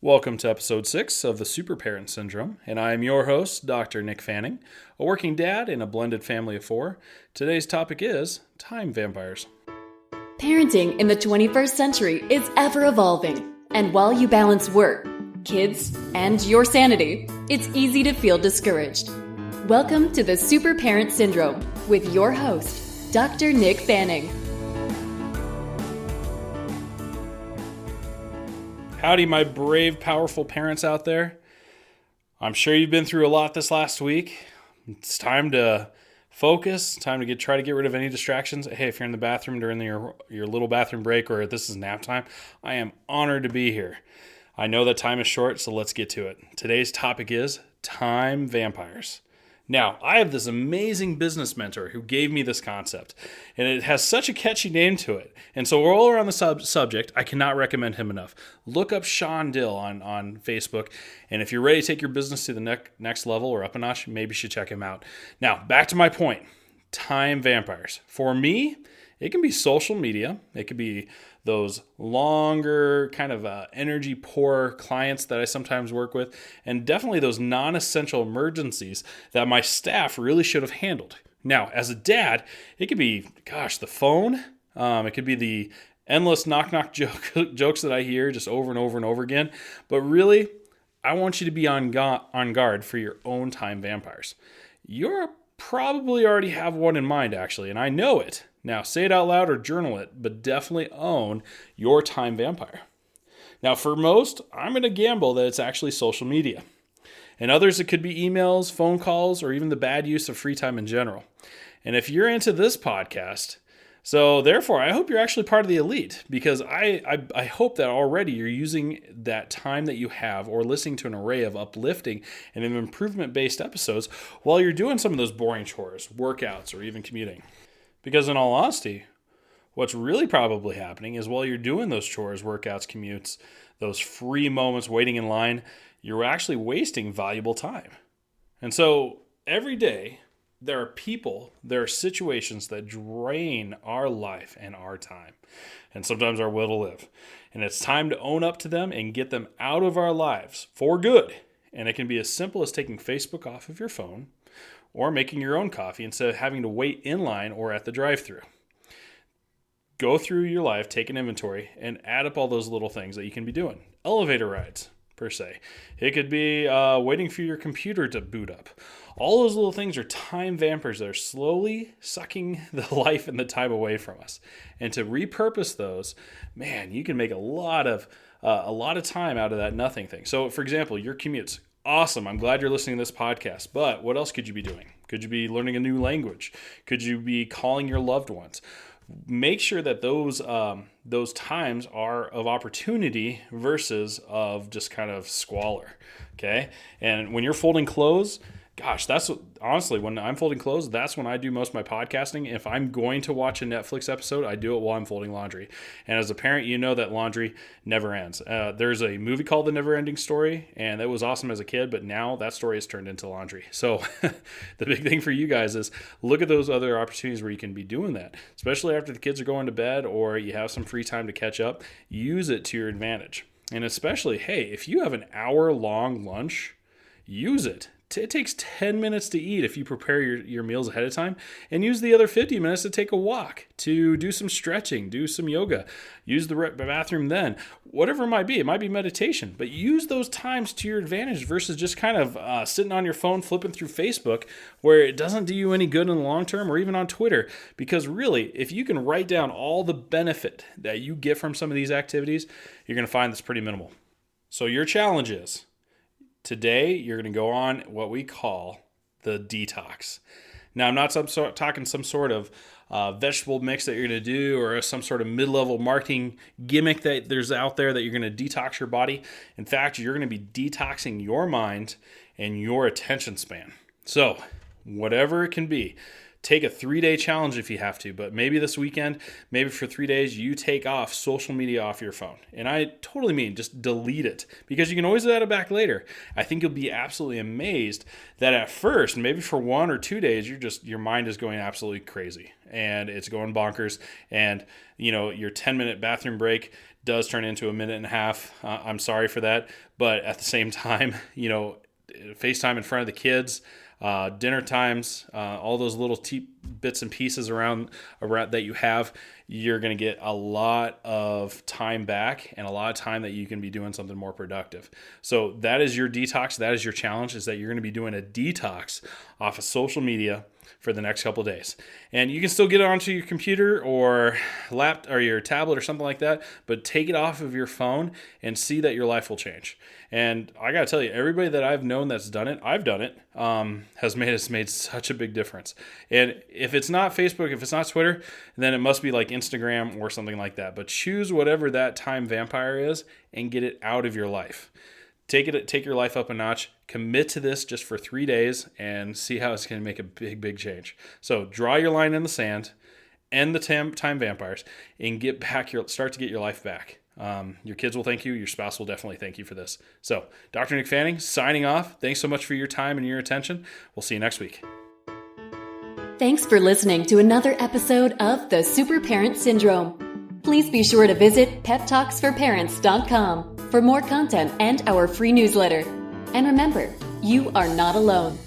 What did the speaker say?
Welcome to episode 6 of the Super Parent Syndrome, and I am your host, Dr. Nick Fanning, a working dad in a blended family of 4. Today's topic is time vampires. Parenting in the 21st century is ever evolving, and while you balance work, kids, and your sanity, it's easy to feel discouraged. Welcome to the Super Parent Syndrome with your host, Dr. Nick Fanning. Howdy, my brave, powerful parents out there. I'm sure you've been through a lot this last week. It's time to focus, time to try to get rid of any distractions. Hey, if you're in the bathroom during your little bathroom break or this is nap time, I am honored to be here. I know that time is short, so let's get to it. Today's topic is time vampires. Now, I have this amazing business mentor who gave me this concept, and it has such a catchy name to it. And so we're all around the subject. I cannot recommend him enough. Look up Sean Dill on Facebook, and if you're ready to take your business to the next level or up a notch, maybe you should check him out. Now, back to my point. Time vampires. For me, it can be social media. It could be those longer kind of energy poor clients that I sometimes work with, and definitely those non-essential emergencies that my staff really should have handled. Now, as a dad, it could be, the phone. It could be the endless knock-knock jokes that I hear just over and over and over again. But really, I want you to be on guard for your own time vampires. You're probably already have one in mind, actually, and I know it. Now, say it out loud or journal it, but definitely own your time vampire. Now, for most, I'm going to gamble that it's actually social media. And others, it could be emails, phone calls, or even the bad use of free time in general. And if you're into this podcast, so therefore, I hope you're actually part of the elite, because I hope that already you're using that time that you have or listening to an array of uplifting and improvement-based episodes while you're doing some of those boring chores, workouts, or even commuting. Because in all honesty, what's really probably happening is while you're doing those chores, workouts, commutes, those free moments waiting in line, you're actually wasting valuable time. And so every day, there are people, there are situations that drain our life and our time, and sometimes our will to live. And it's time to own up to them and get them out of our lives for good. And it can be as simple as taking Facebook off of your phone, or making your own coffee instead of having to wait in line or at the drive-thru. Go through your life, take an inventory, and add up all those little things that you can be doing. Elevator rides, per se. It could be waiting for your computer to boot up. All those little things are time vampires that are slowly sucking the life and the time away from us. And to repurpose those, man, you can make a lot of time out of that nothing thing. So, for example, your commutes. Awesome. I'm glad you're listening to this podcast, but what else could you be doing? Could you be learning a new language? Could you be calling your loved ones? Make sure that those times are of opportunity versus of just kind of squalor, okay? And when you're folding clothes, honestly, when I'm folding clothes, that's when I do most of my podcasting. If I'm going to watch a Netflix episode, I do it while I'm folding laundry. And as a parent, you know that laundry never ends. There's a movie called The Never-Ending Story, and it was awesome as a kid, but now that story has turned into laundry. So the big thing for you guys is look at those other opportunities where you can be doing that, especially after the kids are going to bed or you have some free time to catch up. Use it to your advantage. And especially, hey, if you have an hour-long lunch, use it. It takes 10 minutes to eat if you prepare your meals ahead of time, and use the other 50 minutes to take a walk, to do some stretching, do some yoga, use the bathroom then, whatever it might be. It might be meditation, but use those times to your advantage versus just kind of sitting on your phone, flipping through Facebook, where it doesn't do you any good in the long term, or even on Twitter. Because really, if you can write down all the benefit that you get from some of these activities, you're going to find that's pretty minimal. So your challenge is, today, you're going to go on what we call the detox. Now, I'm not talking some sort of vegetable mix that you're going to do or some sort of mid-level marketing gimmick that there's out there that you're going to detox your body. In fact, you're going to be detoxing your mind and your attention span. So, whatever it can be, Take a 3-day challenge if you have to, but maybe this weekend, maybe for 3 days, you take off social media off your phone. And I totally mean just delete it, because you can always add it back later. I think you'll be absolutely amazed that at first, maybe for 1 or 2 days, your mind is going absolutely crazy and it's going bonkers. And, your 10-minute bathroom break does turn into a minute and a half. I'm sorry for that. But at the same time, FaceTime in front of the kids, dinner times, all those little bits and pieces around that you have, you're going to get a lot of time back and a lot of time that you can be doing something more productive. So that is your detox. That is your challenge, is that you're going to be doing a detox off of social media for the next couple of days. And you can still get it onto your computer or laptop or your tablet or something like that, but take it off of your phone and see that your life will change. And I got to tell you, everybody that I've known that's done it, I've done it, has made such a big difference. And if it's not Facebook, if it's not Twitter, then it must be like Instagram or something like that. But choose whatever that time vampire is and get it out of your life. Take your life up a notch, commit to this just for 3 days, and see how it's going to make a big, big change. So draw your line in the sand, end the time vampires, and start to get your life back. Your kids will thank you. Your spouse will definitely thank you for this. So Dr. Nick Fanning signing off. Thanks so much for your time and your attention. We'll see you next week. Thanks for listening to another episode of The Super Parent Syndrome. Please be sure to visit peptalksforparents.com for more content and our free newsletter. And remember, you are not alone.